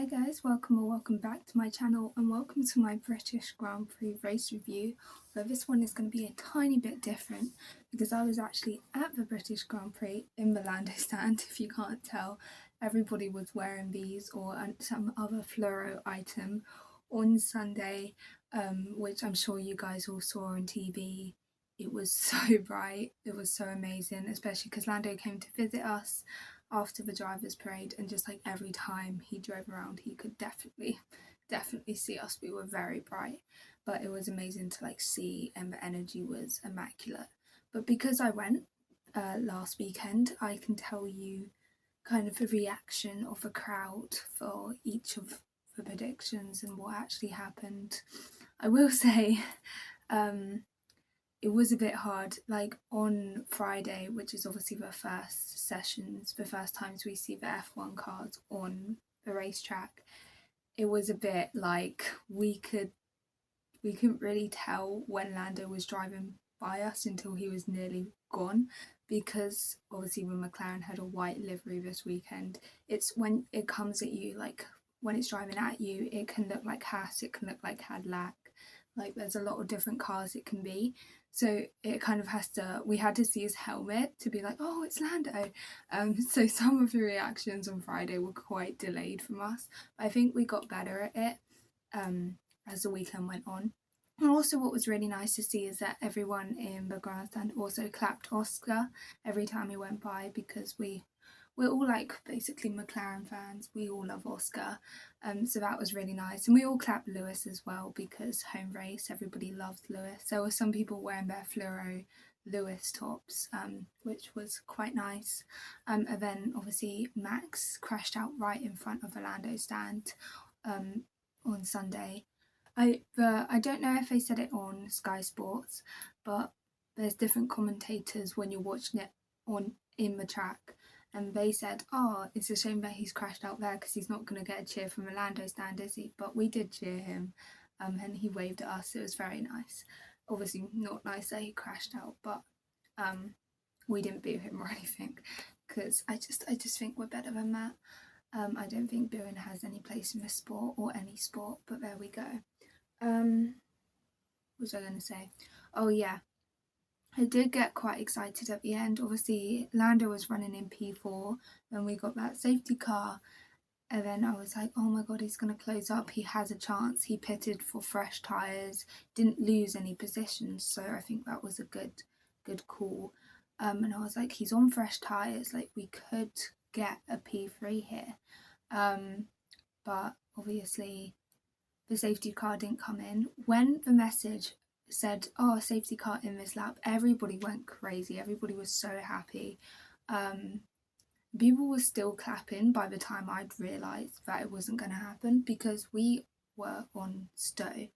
Hi guys, welcome or welcome back to my channel and welcome to my British Grand Prix race review. But this one is going to be a tiny bit different because I was actually at the British Grand Prix in the landostand. If you can't tell, everybody was wearing these or some other fluoro item on Sunday, which I'm sure you guys all saw on TV. It was so bright, it was so amazing, especially because Lando came to visit us after the drivers parade, and just like every time he drove around he could definitely see us. We were very bright, but it was amazing to like see, and the energy was immaculate. But because I went last weekend, I can tell you kind of the reaction of the crowd for each of the predictions and what actually happened. I will say it was a bit hard. Like on Friday, which is obviously the first sessions, the first times we see the F1 cars on the racetrack, it was a bit like we couldn't really tell when Lando was driving by us until he was nearly gone, because obviously when McLaren had a white livery this weekend, it's when it comes at you, like when it's driving at you, it can look like Haas, it can look like Cadillac, like there's a lot of different cars it can be. So it kind of we had to see his helmet to be like, oh, it's Lando. So some of the reactions on Friday were quite delayed from us. I think we got better at it as the weekend went on. And also what was really nice to see is that everyone in the grandstand also clapped Oscar every time he went by, because we're all like basically McLaren fans. We all love Oscar. So that was really nice. And we all clapped Lewis as well, because home race, everybody loves Lewis. There were some people wearing their fluoro Lewis tops, which was quite nice. And then obviously Max crashed out right in front of the Lando stand on Sunday. I don't know if they said it on Sky Sports, but there's different commentators when you're watching it in the track, and they said, oh, it's a shame that he's crashed out there because he's not going to get a cheer from a Lando stand, is he? But we did cheer him, and he waved at us. It was very nice. Obviously not nice that he crashed out, but we didn't boo him or anything, because I just think we're better than that. I don't think booing has any place in this sport or any sport, but there we go. What was I going to say? Oh yeah, I did get quite excited at the end. Obviously, Lando was running in P4 and we got that safety car. And then I was like, oh my god, he's going to close up. He has a chance. He pitted for fresh tyres, didn't lose any positions. So I think that was a good call. And I was like, he's on fresh tyres. Like, we could get a P3 here. But obviously, the safety car didn't come in. When the message said, oh, safety car in this lap, everybody went crazy. Everybody was so happy. People were still clapping by the time I'd realised that it wasn't going to happen, because we were on Stowe.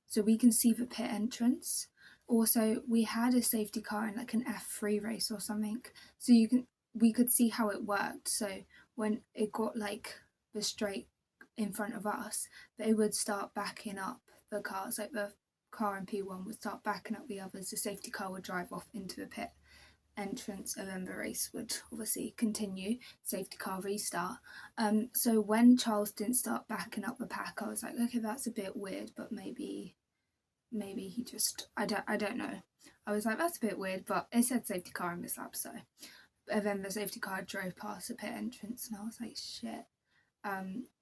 So we can see the pit entrance. Also, we had a safety car in like an F3 race or something, so we could see how it worked. So when it got like the straight in front of us, they would start backing up the cars, like the car in P1 would start backing up the others. The safety car would drive off into the pit entrance, and then the race would obviously continue, safety car restart. So when Charles didn't start backing up the pack, I was like, okay, that's a bit weird, but maybe he just, I don't know. I was like, that's a bit weird, but it said safety car in this lap, so. And then the safety car drove past the pit entrance and I was like, shit.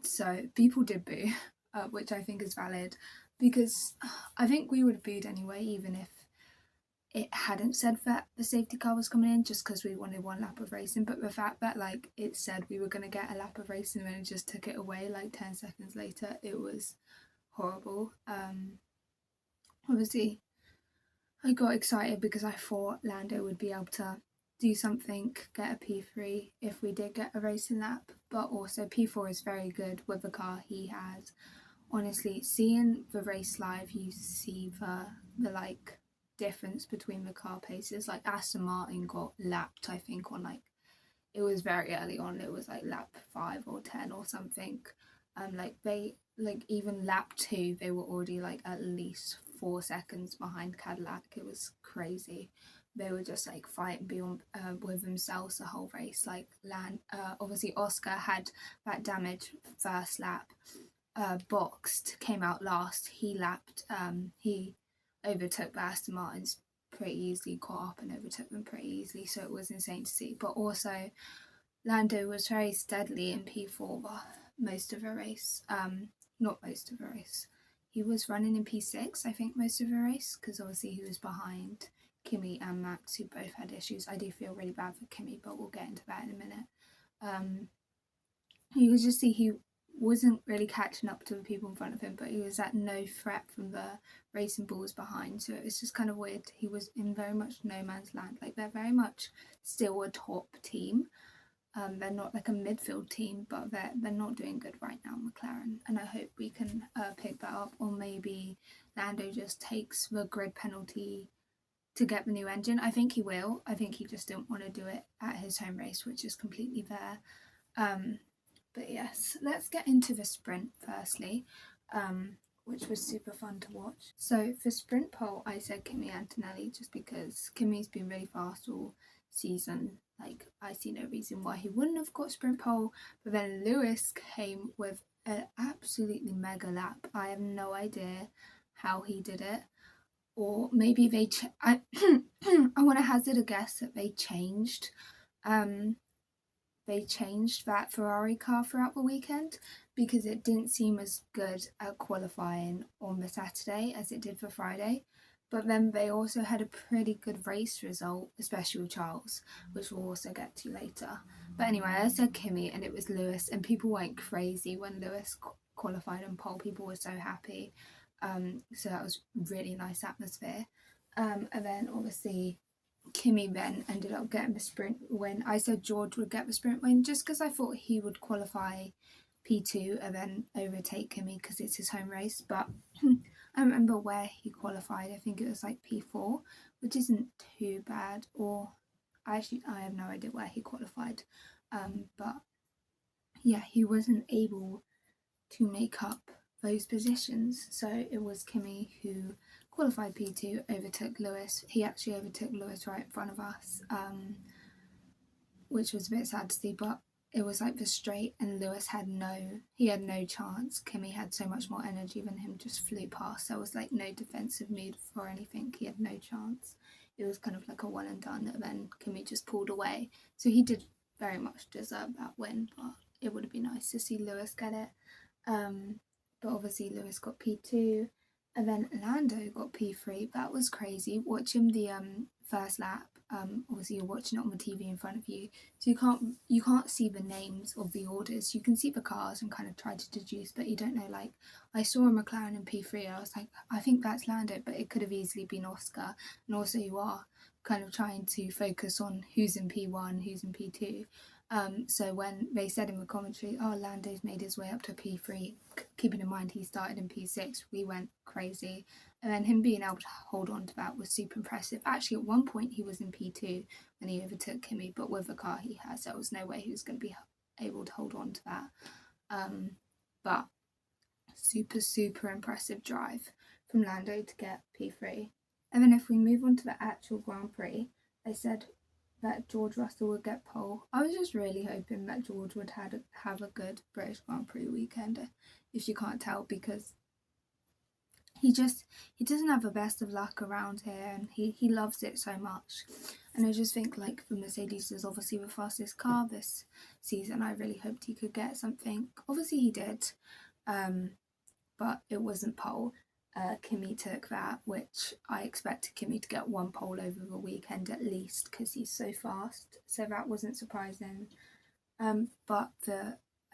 So people did boo, which I think is valid, because I think we would have booed anyway, even if it hadn't said that the safety car was coming in, just because we wanted one lap of racing. But the fact that like it said we were going to get a lap of racing and then it just took it away like 10 seconds later, it was horrible. Obviously I got excited because I thought Lando would be able to do something, get a P3 if we did get a racing lap, but also P4 is very good with the car he has. Honestly, seeing the race live, you see the like difference between the car paces. Like Aston Martin got lapped, I think, on like, it was very early on, it was like lap 5 or 10 or something. Like they, like even lap 2 they were already like at least 4 seconds behind Cadillac. It was crazy. they were just like fighting beyond with themselves the whole race. Like obviously Oscar had that damage first lap, boxed, came out last. He overtook the Aston Martins pretty easily, caught up and overtook them pretty easily. So it was insane to see. But also Lando was very steadily in P4 most of the race. Not most of the race. He was running in P6, I think, most of the race, because obviously he was behind Kimi and Max, who both had issues. I do feel really bad for Kimi, but we'll get into that in a minute. You could just see he wasn't really catching up to the people in front of him, but he was at no threat from the racing bulls behind. So it was just kind of weird. He was in very much no man's land. Like, they're very much still a top team. They're not like a midfield team, but they're not doing good right now, McLaren. And I hope we can pick that up, or maybe Lando just takes the grid penalty to get the new engine. I think he will. I think he just didn't want to do it at his home race, which is completely fair. But yes, let's get into the sprint firstly, which was super fun to watch. So for sprint pole, I said Kimi Antonelli just because Kimi's been really fast all season. Like, I see no reason why he wouldn't have got sprint pole. But then Lewis came with an absolutely mega lap. I have no idea how he did it. Or maybe I want to hazard a guess that they changed that Ferrari car throughout the weekend, because it didn't seem as good at qualifying on the Saturday as it did for Friday. But then they also had a pretty good race result, especially with Charles, which we'll also get to later. But anyway, I said Kimi and it was Lewis, and people went crazy when Lewis qualified on pole. People were so happy. So that was really nice atmosphere. And then obviously Kimi then ended up getting the sprint win. I said George would get the sprint win just because I thought he would qualify P2 and then overtake Kimi because it's his home race. But I remember where he qualified. I think it was like P4, which isn't too bad. Or I have no idea where he qualified. But yeah, he wasn't able to make up those positions. So it was Kimi who qualified P2, overtook Lewis. He actually overtook Lewis right in front of us, which was a bit sad to see, but it was like the straight and Lewis had no chance. Kimi had so much more energy than him, just flew past. There was like no defensive mood or anything. He had no chance. It was kind of like a one and done, and then Kimi just pulled away. So he did very much deserve that win, but it would have been nice to see Lewis get it. But obviously Lewis got P2 and then Lando got P3. That was crazy. Watching the first lap, obviously you're watching it on the TV in front of you, so you can't see the names of the orders. You can see the cars and kind of try to deduce, but you don't know. Like, I saw a McLaren in P3, I was like, I think that's Lando, but it could have easily been Oscar. And also you are kind of trying to focus on who's in P1, who's in P2. So when they said in the commentary, oh, Lando's made his way up to P3, keeping in mind he started in P6, we went crazy. And then him being able to hold on to that was super impressive. Actually, at one point he was in P2 when he overtook Kimi, but with the car he has, there was no way he was going to be able to hold on to that. But super, super impressive drive from Lando to get P3. And then if we move on to the actual Grand Prix, they said that George Russell would get pole. I was just really hoping that George would have a good British Grand Prix weekend, if you can't tell, because he doesn't have the best of luck around here, and he loves it so much. And I just think, like, the Mercedes is obviously the fastest car this season. I really hoped he could get something. Obviously he did, but it wasn't pole. Kimi took that, which I expected Kimi to get one pole over the weekend at least because he's so fast. So that wasn't surprising. But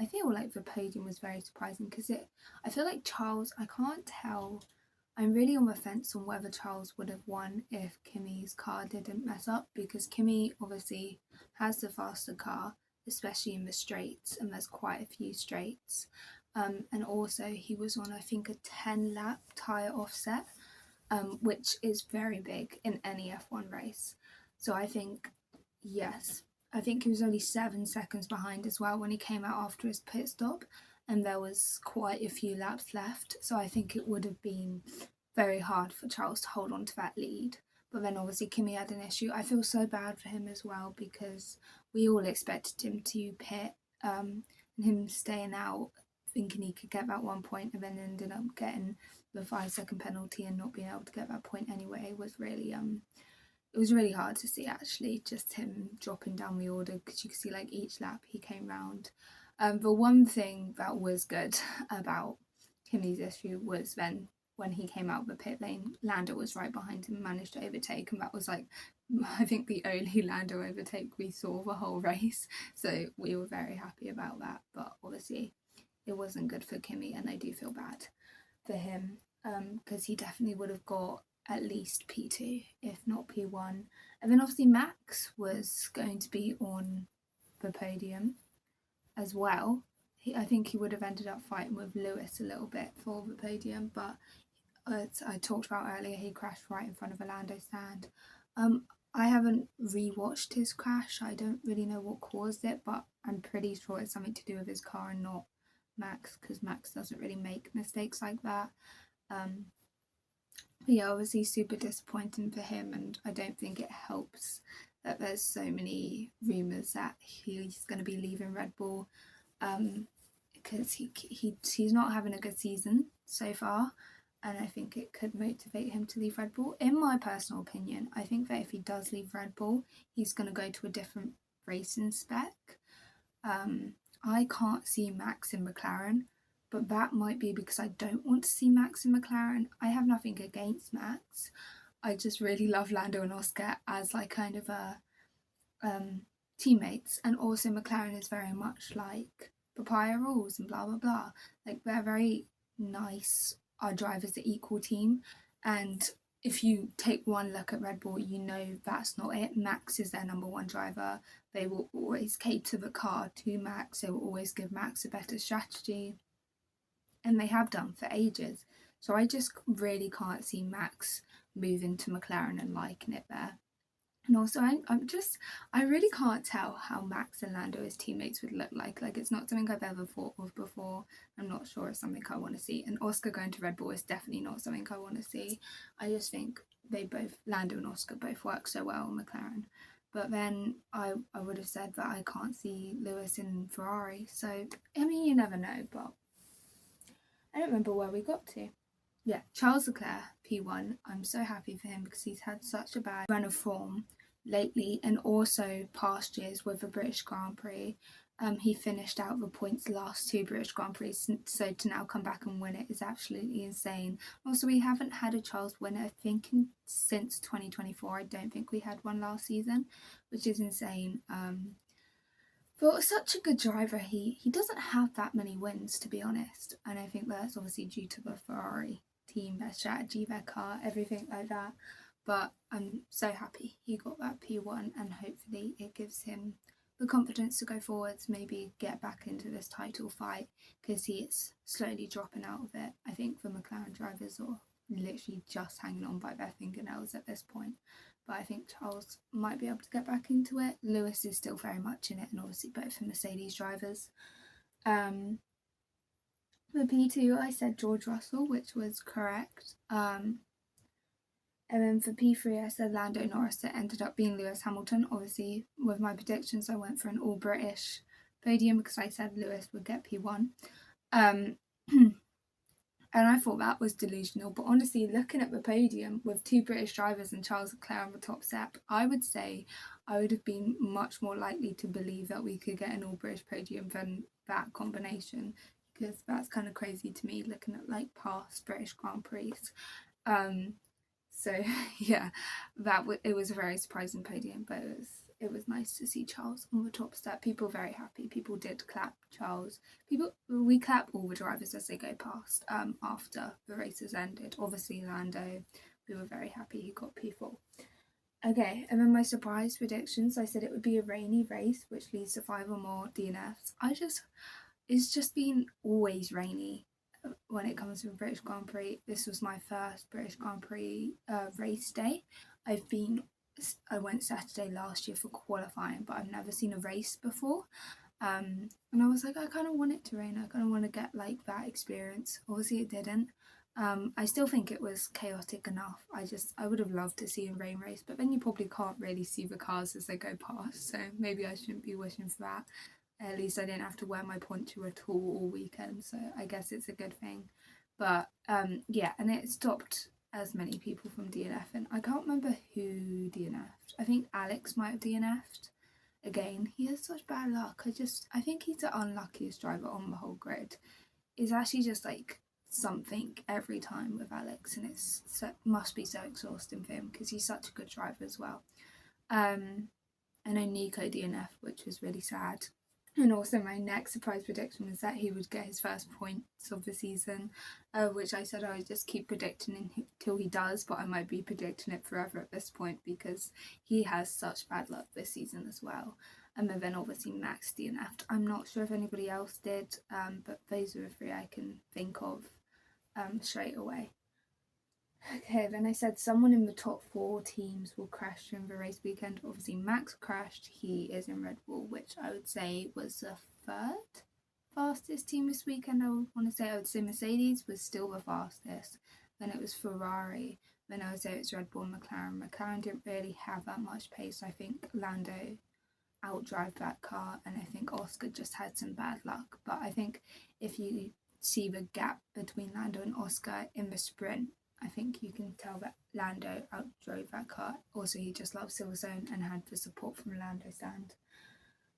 I feel like the podium was very surprising because I feel like Charles, I can't tell. I'm really on the fence on whether Charles would have won if Kimi's car didn't mess up, because Kimi obviously has the faster car, especially in the straights, and there's quite a few straights. And also he was on, I think, a 10-lap tyre offset, which is very big in any F1 race. So I think, yes, I think he was only 7 seconds behind as well when he came out after his pit stop, and there was quite a few laps left. So I think it would have been very hard for Charles to hold on to that lead. But then obviously Kimi had an issue. I feel so bad for him as well because we all expected him to pit, and him staying out thinking he could get that 1 point and then ended up getting the 5 second penalty and not being able to get that point anyway was really it was really hard to see, actually, just him dropping down the order, because you could see like each lap he came round. The one thing that was good about Kimi's issue was then when he came out of the pit lane, Lando was right behind him and managed to overtake, and that was like, I think, the only Lando overtake we saw the whole race, so we were very happy about that. But obviously it wasn't good for Kimi, and I do feel bad for him, because he definitely would have got at least P2, if not P1. And then obviously Max was going to be on the podium as well. I think he would have ended up fighting with Lewis a little bit for the podium, but as I talked about earlier, he crashed right in front of a landostand. I haven't rewatched his crash. I don't really know what caused it, but I'm pretty sure it's something to do with his car and not Max, because Max doesn't really make mistakes like that. But yeah, obviously super disappointing for him, and I don't think it helps that there's so many rumours that he's going to be leaving Red Bull, because he's not having a good season so far, and I think it could motivate him to leave Red Bull. In my personal opinion, I think that if he does leave Red Bull, he's going to go to a different racing spec. I can't see Max in McLaren, but that might be because I don't want to see Max in McLaren. I have nothing against Max. I just really love Lando and Oscar as like kind of a teammates, and also McLaren is very much like papaya rules and blah blah blah. Like, they're very nice. Our drivers are equal team, and if you take one look at Red Bull, you know that's not it. Max is their number one driver. They will always cater the car to Max. They will always give Max a better strategy, and they have done for ages. So I just really can't see Max moving to McLaren and liking it there. And also, I really can't tell how Max and Lando as teammates would look like. Like, it's not something I've ever thought of before. I'm not sure it's something I want to see. And Oscar going to Red Bull is definitely not something I want to see. I just think Lando and Oscar both work so well in McLaren. But then I would have said that I can't see Lewis in Ferrari. So, I mean, you never know, but I don't remember where we got to. Yeah, Charles Leclerc, P1. I'm so happy for him because he's had such a bad run of form lately, and also past years with the British Grand Prix. He finished out the points last 2 British Grand Prix, so to now come back and win it is absolutely insane. Also, we haven't had a Charles winner, I think, since 2024. I don't think we had one last season, which is insane. For such a good driver, he doesn't have that many wins, to be honest, and I think that's obviously due to the Ferrari team, their strategy, their car, everything like that. But I'm so happy he got that P1, and hopefully it gives him the confidence to go forwards, maybe get back into this title fight, because he is slowly dropping out of it. I think the McLaren drivers are literally just hanging on by their fingernails at this point. But I think Charles might be able to get back into it. Lewis is still very much in it, and obviously both the Mercedes drivers. For P2, I said George Russell, which was correct. And then for P3, I said Lando Norris. It ended up being Lewis Hamilton. Obviously, with my predictions, I went for an all-British podium because I said Lewis would get P1. And I thought that was delusional. But honestly, looking at the podium with 2 British drivers and Charles Leclerc on the top step, I would say I would have been much more likely to believe that we could get an all-British podium than that combination, because that's kind of crazy to me looking at like past British Grand Prix. So yeah, it was a very surprising podium, but it was nice to see Charles on the top step. People were very happy. People did clap Charles. We clap all the drivers as they go past after the races ended. Obviously Lando, we were very happy he got P4. Okay, and then my surprise predictions, I said it would be a rainy race, which leads to 5 or more DNFs. It's just been always rainy when it comes to the British Grand Prix. This was my first British Grand Prix race day. I went Saturday last year for qualifying, but I've never seen a race before. And I was like, I kind of want it to rain. I kind of want to get like that experience. Obviously it didn't. I still think it was chaotic enough. I would have loved to see a rain race, but then you probably can't really see the cars as they go past, so maybe I shouldn't be wishing for that. At least I didn't have to wear my poncho at all weekend, so I guess it's a good thing. But yeah, and it stopped as many people from DNFing. I can't remember who DNF'd. I think Alex might have DNF'd. Again, he has such bad luck. I think he's the unluckiest driver on the whole grid. It's actually just like something every time with Alex, and must be so exhausting for him because he's such a good driver as well. I know Nico DNF, which was really sad. And also my next surprise prediction was that he would get his first points of the season, which I said I would just keep predicting until he does, but I might be predicting it forever at this point because he has such bad luck this season as well. And then obviously Max DNF'd. I'm not sure if anybody else did, but those are the three I can think of straight away. Okay, then I said someone in the top 4 teams will crash during the race weekend. Obviously, Max crashed. He is in Red Bull, which I would say was the 3rd fastest team this weekend. I would say Mercedes was still the fastest. Then it was Ferrari. Then I would say it's Red Bull and McLaren. McLaren didn't really have that much pace. I think Lando outdrive that car, and I think Oscar just had some bad luck. But I think if you see the gap between Lando and Oscar in the sprint, I think you can tell that Lando outdrove that car. Also, he just loves Silverstone and had the support from landostand.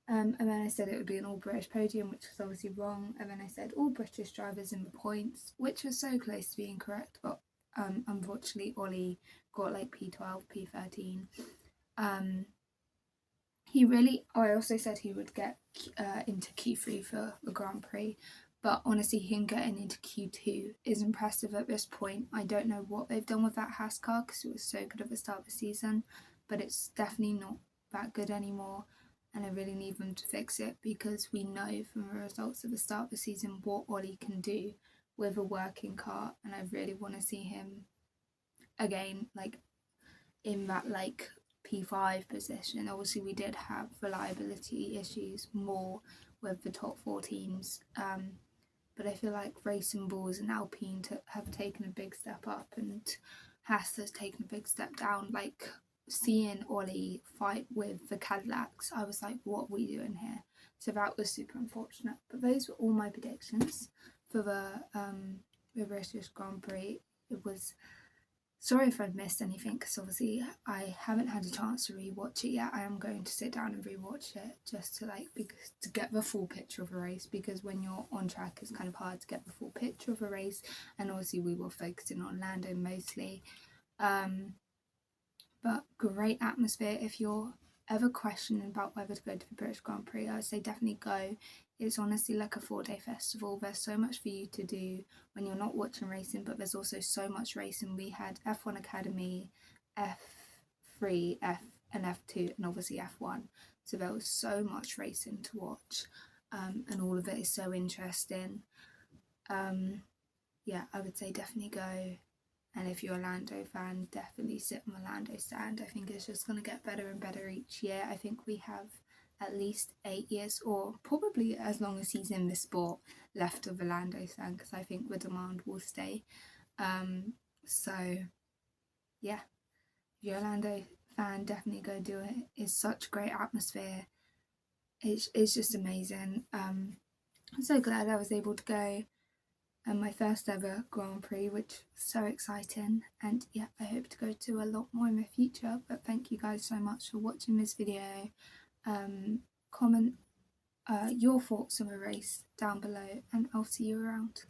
And then I said it would be an all-British podium, which was obviously wrong. And then I said all British drivers in the points, which was so close to being correct. But unfortunately, Ollie got like P12, P13. I also said he would get into Q3 for the Grand Prix. But honestly, him getting into Q2 is impressive at this point. I don't know what they've done with that Haas car because it was so good at the start of the season, but it's definitely not that good anymore, and I really need them to fix it because we know from the results at the start of the season what Ollie can do with a working car, and I really want to see him again, like in that like P5 position. Obviously, we did have reliability issues more with the top 4 teams. But I feel like Racing Bulls and Alpine have taken a big step up, and Haas has taken a big step down. Like seeing Ollie fight with the Cadillacs, I was like, what are we doing here? So that was super unfortunate. But those were all my predictions for the British Grand Prix. It was, sorry if I've missed anything because obviously I haven't had a chance to rewatch it yet. I am going to sit down and rewatch it just to to get the full picture of a race, because when you're on track it's kind of hard to get the full picture of a race, and obviously we were focusing on Lando mostly. But great atmosphere. If you're ever questioning about whether to go to the British Grand Prix, I would say definitely go. It's honestly like a 4-day festival. There's so much for you to do when you're not watching racing, but there's also so much racing. We had F1 Academy, F3, and F2, and obviously F1. So there was so much racing to watch, and all of it is so interesting. Yeah, I would say definitely go. And if you're a Lando fan, definitely sit on the Lando stand. I think it's just going to get better and better each year. I think we have at least 8 years, or probably as long as he's in the sport, left of the Lando stand, because I think the demand will stay. So yeah, if you're a Lando fan, definitely go do it. It's such great atmosphere. It's just amazing. I'm so glad I was able to go. And my first ever Grand Prix, which was so exciting. And yeah, I hope to go to a lot more in the future. But thank you guys so much for watching this video. Comment your thoughts on the race down below, and I'll see you around.